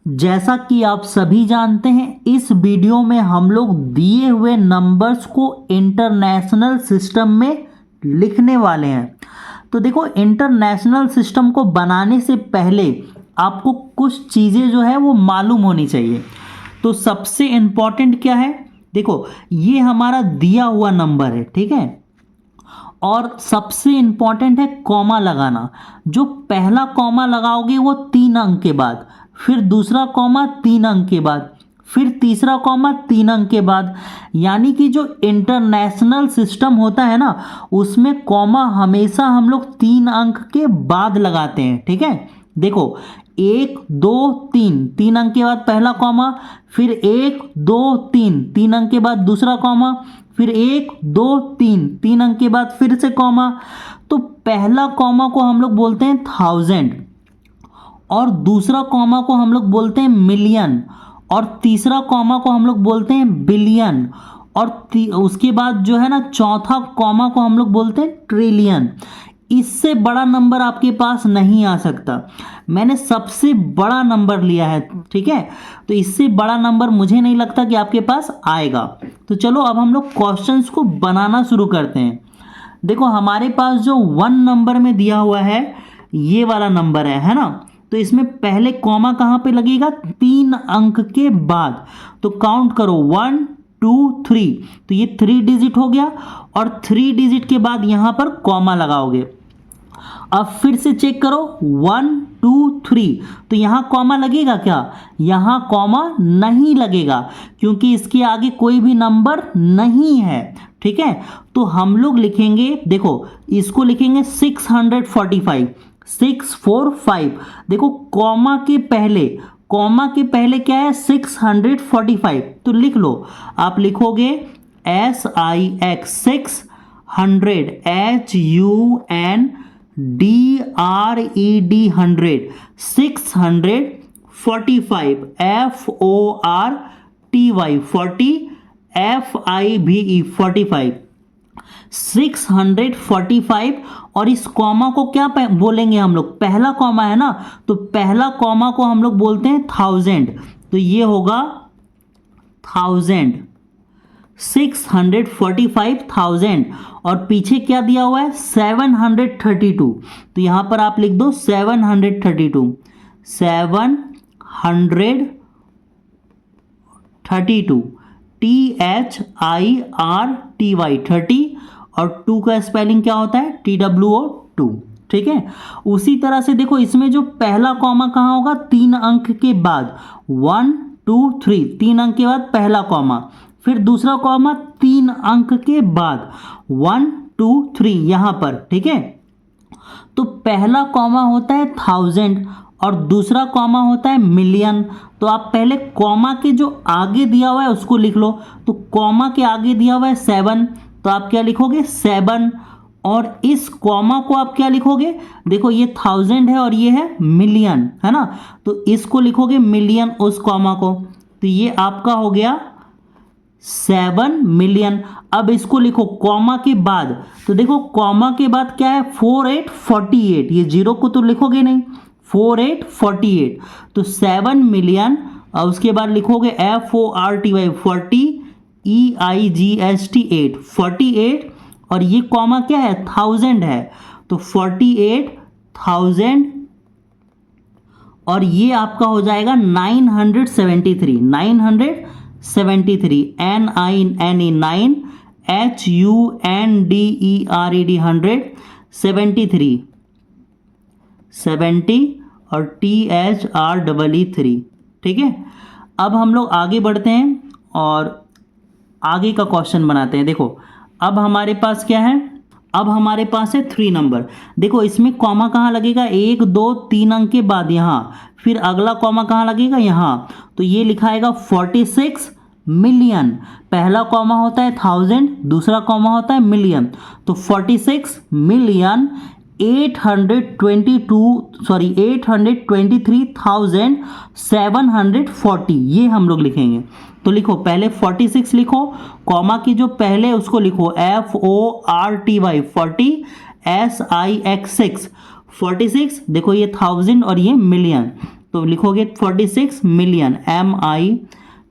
जैसा कि आप सभी जानते हैं, इस वीडियो में हम लोग दिए हुए नंबर्स को इंटरनेशनल सिस्टम में लिखने वाले हैं। तो देखो, इंटरनेशनल सिस्टम को बनाने से पहले आपको कुछ चीज़ें जो है वो मालूम होनी चाहिए। तो सबसे इम्पॉर्टेंट क्या है, देखो ये हमारा दिया हुआ नंबर है, ठीक है। और सबसे इम्पॉर्टेंट है कॉमा लगाना। जो पहला कॉमा लगाओगे वो 3 अंक के बाद, फिर दूसरा कॉमा 3 अंक के बाद, फिर तीसरा कॉमा 3 अंक के बाद। यानी कि जो इंटरनेशनल सिस्टम होता है ना, उसमें कॉमा हमेशा हम लोग 3 अंक के बाद लगाते हैं, ठीक है। देखो 1 2 3, 3 अंक के बाद पहला कॉमा, फिर 1 2 3, 3 अंक के बाद दूसरा कॉमा, फिर 1 2 3, 3 अंक के बाद फिर से कॉमा। तो पहला कॉमा को हम लोग बोलते हैं 1000, और दूसरा कॉमा को हम लोग बोलते हैं मिलियन, और तीसरा कॉमा को हम लोग बोलते हैं बिलियन, और उसके बाद जो है ना चौथा कॉमा को हम लोग बोलते हैं ट्रिलियन। इससे बड़ा नंबर आपके पास नहीं आ सकता। मैंने सबसे बड़ा नंबर लिया है, ठीक है। तो इससे बड़ा नंबर मुझे नहीं लगता कि आपके पास आएगा। तो चलो अब हम लोग क्वेश्चंस को बनाना शुरू करते हैं। देखो हमारे पास जो 1 नंबर में दिया हुआ है, ये वाला नंबर है ना। तो इसमें पहले कॉमा कहाँ पे लगेगा, 3 अंक के बाद। तो काउंट करो 1 2 3, तो ये 3 डिजिट हो गया, और 3 डिजिट के बाद यहां पर कॉमा लगाओगे। अब फिर से चेक करो 1 2 3, तो यहां कॉमा लगेगा क्या, यहां कॉमा नहीं लगेगा, क्योंकि इसके आगे कोई भी नंबर नहीं है, ठीक है। तो हम लोग लिखेंगे, देखो इसको लिखेंगे 645, 645। देखो कॉमा के पहले क्या है, 645। तो लिख लो, आप लिखोगे SIX 600, HUNDRED 100, 645, FORTY 40, FIVE 45, 645। और इस कॉमा को क्या बोलेंगे हम लोग, पहला कॉमा है ना, तो पहला कॉमा को हम लोग बोलते हैं 1000। तो ये होगा 1000, 645,000। और पीछे क्या दिया हुआ है, 732। तो यहां पर आप लिख दो 732, 732, THIRTY 30, और 2 का स्पेलिंग क्या होता है, TWO 2, ठीक है। उसी तरह से देखो इसमें जो पहला कॉमा कहाँ होगा, 3 अंक के बाद, 1 2 3, 3 अंक के बाद पहला कॉमा, फिर दूसरा कॉमा 3 अंक के बाद, 1 2 3 यहां पर, ठीक है। तो पहला कॉमा होता है 1000, और दूसरा कॉमा होता है मिलियन। तो आप पहले कॉमा के जो आगे दिया हुआ है उसको लिख लो। तो कॉमा के आगे दिया हुआ है 7, तो आप क्या लिखोगे 7, और इस कॉमा को आप क्या लिखोगे, देखो ये 1000 है और ये है मिलियन, है ना। तो इसको लिखोगे मिलियन, उस कॉमा को। तो ये आपका हो गया 7 मिलियन। अब इसको लिखो कॉमा के बाद, तो देखो कॉमा के बाद क्या है, 4848, ये जीरो को तो लिखोगे नहीं, 4848। तो 7 मिलियन, और उसके बाद लिखोगे FORTY 40, EIGST 8, 48, और ये कॉमा क्या है, 1000 है, तो 48,000, और ये आपका हो जाएगा 973, 973, NINE 9, HUNDERED 100, 73, 70, और THREE 3, ठीक है। अब हम लोग आगे बढ़ते हैं और आगे का क्वेश्चन बनाते हैं। देखो अब हमारे पास क्या है, अब हमारे पास है 3 नंबर। देखो इसमें कॉमा कहाँ लगेगा, 1 2 3 अंक के बाद यहाँ, फिर अगला कॉमा कहाँ लगेगा, यहाँ। तो ये लिखाएगा 46 मिलियन। पहला कॉमा होता है 1000, दूसरा कॉमा होता है मिलियन। तो 46 मिलियन 823,740, ये हम लोग लिखेंगे। तो लिखो पहले 46 लिखो, कॉमा की जो पहले उसको लिखो FORTY 40, SIX 6, 46। देखो ये 1000 और ये मिलियन। तो लिखोगे 46 मिलियन MI,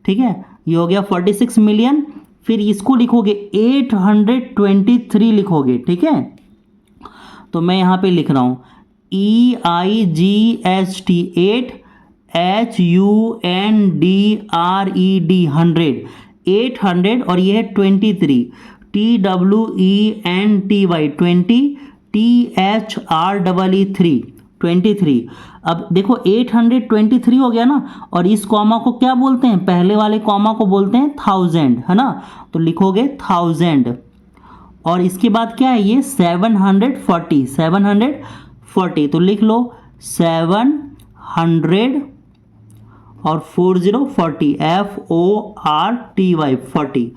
ठीक है, ये हो गया 46 मिलियन। फिर इसको लिखोगे 823 लिखोगे, ठीक है। तो मैं यहाँ पे लिख रहा हूँ EIGHT 8, HUNDRED 100, 800 और ये है 23, TWENTY 20, THREE 3, 23। अब देखो 823 हो गया ना, और इस कॉमा को क्या बोलते हैं, पहले वाले कॉमा को बोलते हैं 1000, है ना। तो लिखोगे 1000 और इसके बाद क्या है ये 740, तो लिख लो 700 और 40 FORTY 40।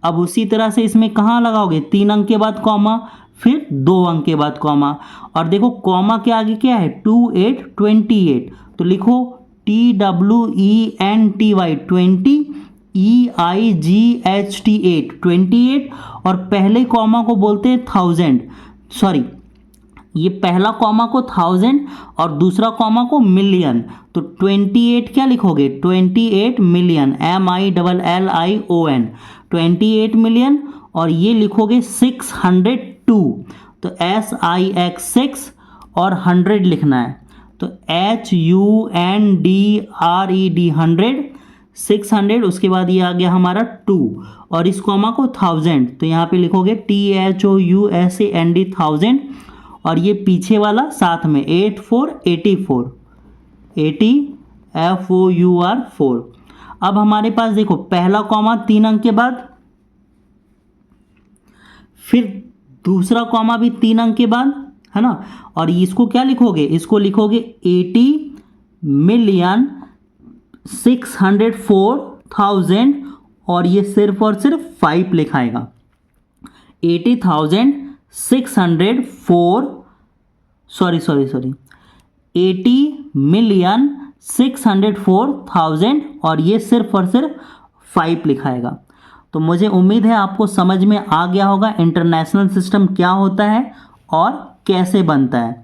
अब उसी तरह से इसमें कहाँ लगाओगे, 3 अंक के बाद कॉमा, फिर 2 अंक के बाद कॉमा, और देखो कॉमा के आगे क्या है 28, तो लिखो TWENTY 20, EIGHT 8, 28, और पहले कॉमा को बोलते हैं 1000, सॉरी ये पहला कॉमा को 1000 और दूसरा कॉमा को मिलियन, तो 28 क्या लिखोगे 28 मिलियन MILLION 28 मिलियन, और ये लिखोगे 602, तो SIX 6 और 100 लिखना है, तो HUNDRED 100, 600, उसके बाद ये आ गया हमारा 2 और इस कॉमा को 1000, तो यहाँ पे लिखोगे THOUSAND 1000, और ये पीछे वाला साथ में 84 80 FOUR 4। अब हमारे पास देखो पहला कॉमा 3 अंक के बाद, फिर दूसरा कॉमा भी 3 अंक के बाद, है ना, और इसको क्या लिखोगे, इसको लिखोगे 80,604,000 और ये सिर्फ और सिर्फ 5 लिखाएगा, 80,604,000 और ये सिर्फ और सिर्फ 5 लिखाएगा। तो मुझे उम्मीद है आपको समझ में आ गया होगा इंटरनेशनल सिस्टम क्या होता है और कैसे बनता है।